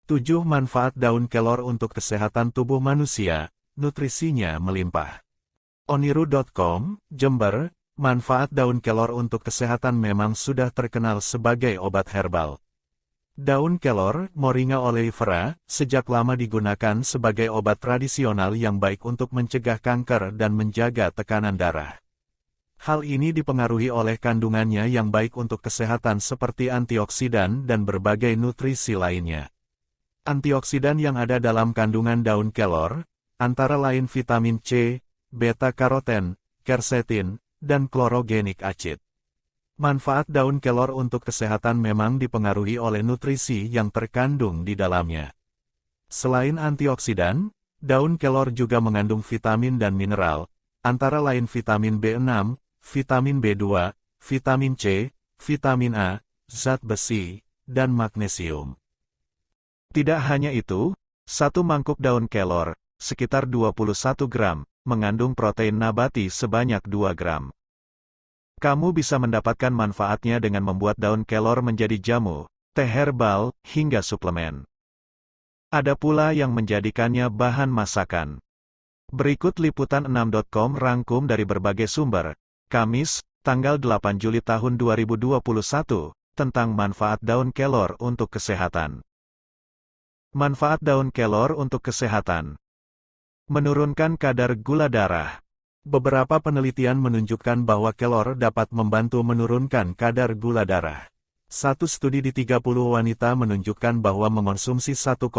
7 manfaat daun kelor untuk kesehatan tubuh manusia, nutrisinya melimpah. Oniru.com, Jember, manfaat daun kelor untuk kesehatan memang sudah terkenal sebagai obat herbal. Daun kelor, Moringa oleifera, sejak lama digunakan sebagai obat tradisional yang baik untuk mencegah kanker dan menjaga tekanan darah. Hal ini dipengaruhi oleh kandungannya yang baik untuk kesehatan seperti antioksidan dan berbagai nutrisi lainnya. Antioksidan yang ada dalam kandungan daun kelor, antara lain vitamin C, beta-karoten, quercetin, dan chlorogenic acid. Manfaat daun kelor untuk kesehatan memang dipengaruhi oleh nutrisi yang terkandung di dalamnya. Selain antioksidan, daun kelor juga mengandung vitamin dan mineral, antara lain vitamin B6, vitamin B2, vitamin C, vitamin A, zat besi, dan magnesium. Tidak hanya itu, satu mangkuk daun kelor, sekitar 21 gram, mengandung protein nabati sebanyak 2 gram. Kamu bisa mendapatkan manfaatnya dengan membuat daun kelor menjadi jamu, teh herbal, hingga suplemen. Ada pula yang menjadikannya bahan masakan. Berikut liputan 6.com rangkum dari berbagai sumber, Kamis, tanggal 8 Juli tahun 2021, tentang manfaat daun kelor untuk kesehatan. Manfaat daun kelor untuk kesehatan. Menurunkan kadar gula darah. Beberapa penelitian menunjukkan bahwa kelor dapat membantu menurunkan kadar gula darah. Satu studi di 30 wanita menunjukkan bahwa mengonsumsi 1,5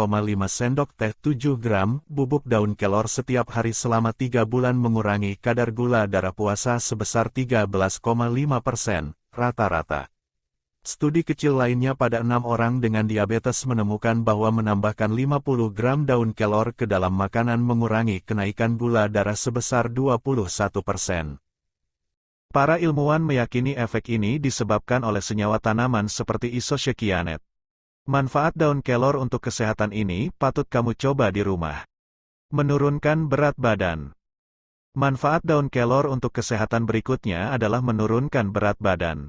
sendok teh 7 gram bubuk daun kelor setiap hari selama 3 bulan mengurangi kadar gula darah puasa sebesar 13,5% rata-rata. Studi kecil lainnya pada 6 orang dengan diabetes menemukan bahwa menambahkan 50 gram daun kelor ke dalam makanan mengurangi kenaikan gula darah sebesar 21%. Para ilmuwan meyakini efek ini disebabkan oleh senyawa tanaman seperti isosyekianet. Manfaat daun kelor untuk kesehatan ini patut kamu coba di rumah. Menurunkan berat badan. Manfaat daun kelor untuk kesehatan berikutnya adalah menurunkan berat badan.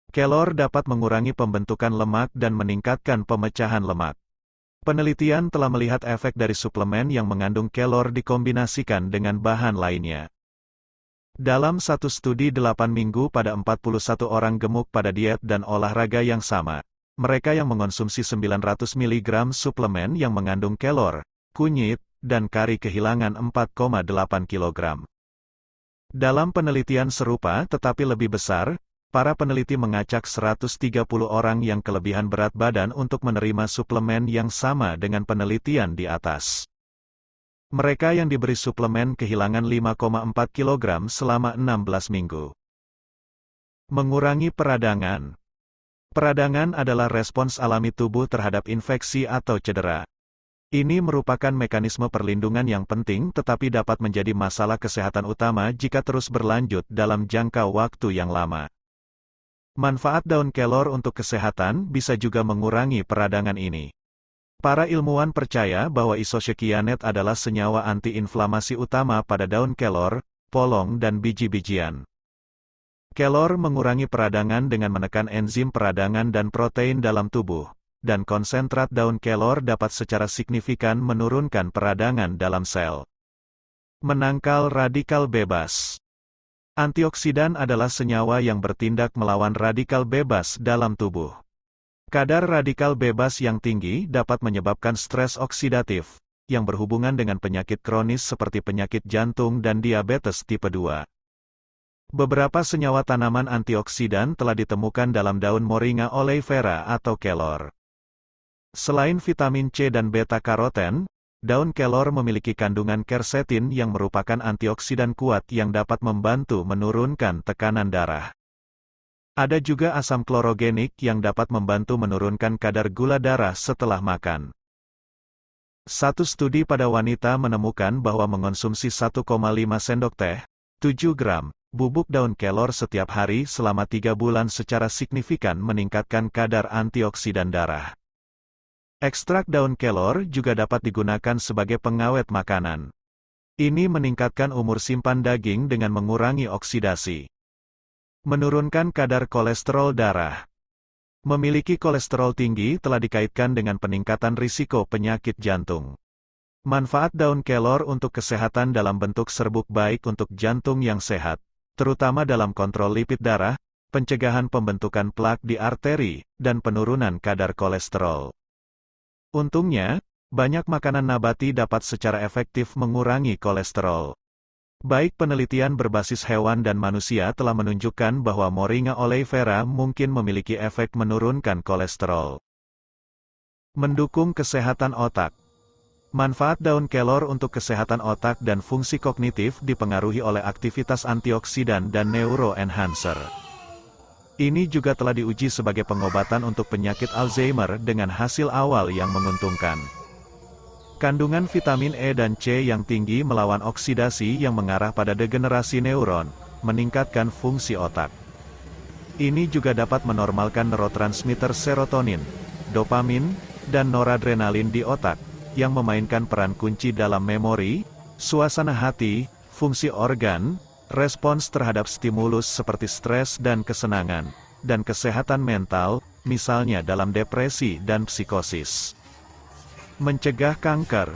Kelor dapat mengurangi pembentukan lemak dan meningkatkan pemecahan lemak. Penelitian telah melihat efek dari suplemen yang mengandung kelor dikombinasikan dengan bahan lainnya. Dalam satu studi 8 minggu pada 41 orang gemuk pada diet dan olahraga yang sama, mereka yang mengonsumsi 900 mg suplemen yang mengandung kelor, kunyit, dan kari kehilangan 4,8 kg. Dalam penelitian serupa tetapi lebih besar, para peneliti mengacak 130 orang yang kelebihan berat badan untuk menerima suplemen yang sama dengan penelitian di atas. Mereka yang diberi suplemen kehilangan 5,4 kg selama 16 minggu. Mengurangi peradangan. Peradangan adalah respons alami tubuh terhadap infeksi atau cedera. Ini merupakan mekanisme perlindungan yang penting tetapi dapat menjadi masalah kesehatan utama jika terus berlanjut dalam jangka waktu yang lama. Manfaat daun kelor untuk kesehatan bisa juga mengurangi peradangan ini. Para ilmuwan percaya bahwa isosyekianet adalah senyawa antiinflamasi utama pada daun kelor, polong dan biji-bijian. Kelor mengurangi peradangan dengan menekan enzim peradangan dan protein dalam tubuh, dan konsentrat daun kelor dapat secara signifikan menurunkan peradangan dalam sel. Menangkal radikal bebas. Antioksidan adalah senyawa yang bertindak melawan radikal bebas dalam tubuh. Kadar radikal bebas yang tinggi dapat menyebabkan stres oksidatif, yang berhubungan dengan penyakit kronis seperti penyakit jantung dan diabetes tipe 2. Beberapa senyawa tanaman antioksidan telah ditemukan dalam daun Moringa oleifera atau kelor. Selain vitamin C dan beta-karoten, daun kelor memiliki kandungan quercetin yang merupakan antioksidan kuat yang dapat membantu menurunkan tekanan darah. Ada juga asam klorogenik yang dapat membantu menurunkan kadar gula darah setelah makan. Satu studi pada wanita menemukan bahwa mengonsumsi 1,5 sendok teh, 7 gram, bubuk daun kelor setiap hari selama 3 bulan secara signifikan meningkatkan kadar antioksidan darah. Ekstrak daun kelor juga dapat digunakan sebagai pengawet makanan. Ini meningkatkan umur simpan daging dengan mengurangi oksidasi. Menurunkan kadar kolesterol darah. Memiliki kolesterol tinggi telah dikaitkan dengan peningkatan risiko penyakit jantung. Manfaat daun kelor untuk kesehatan dalam bentuk serbuk baik untuk jantung yang sehat, terutama dalam kontrol lipid darah, pencegahan pembentukan plak di arteri, dan penurunan kadar kolesterol. Untungnya, banyak makanan nabati dapat secara efektif mengurangi kolesterol. Baik penelitian berbasis hewan dan manusia telah menunjukkan bahwa Moringa oleifera mungkin memiliki efek menurunkan kolesterol. Mendukung kesehatan otak. Manfaat daun kelor untuk kesehatan otak dan fungsi kognitif dipengaruhi oleh aktivitas antioksidan dan neuroenhancer. Ini juga telah diuji sebagai pengobatan untuk penyakit Alzheimer dengan hasil awal yang menguntungkan. Kandungan vitamin E dan C yang tinggi melawan oksidasi yang mengarah pada degenerasi neuron, meningkatkan fungsi otak. Ini juga dapat menormalkan neurotransmitter serotonin, dopamin, dan noradrenalin di otak, yang memainkan peran kunci dalam memori, suasana hati, fungsi organ, respons terhadap stimulus seperti stres dan kesenangan, dan kesehatan mental, misalnya dalam depresi dan psikosis. Mencegah kanker.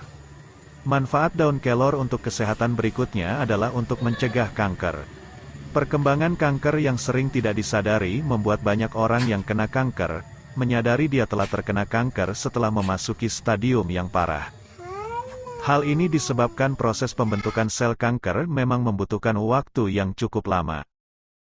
Manfaat daun kelor untuk kesehatan berikutnya adalah untuk mencegah kanker. Perkembangan kanker yang sering tidak disadari membuat banyak orang yang kena kanker, menyadari dia telah terkena kanker setelah memasuki stadium yang parah. Hal ini disebabkan proses pembentukan sel kanker memang membutuhkan waktu yang cukup lama.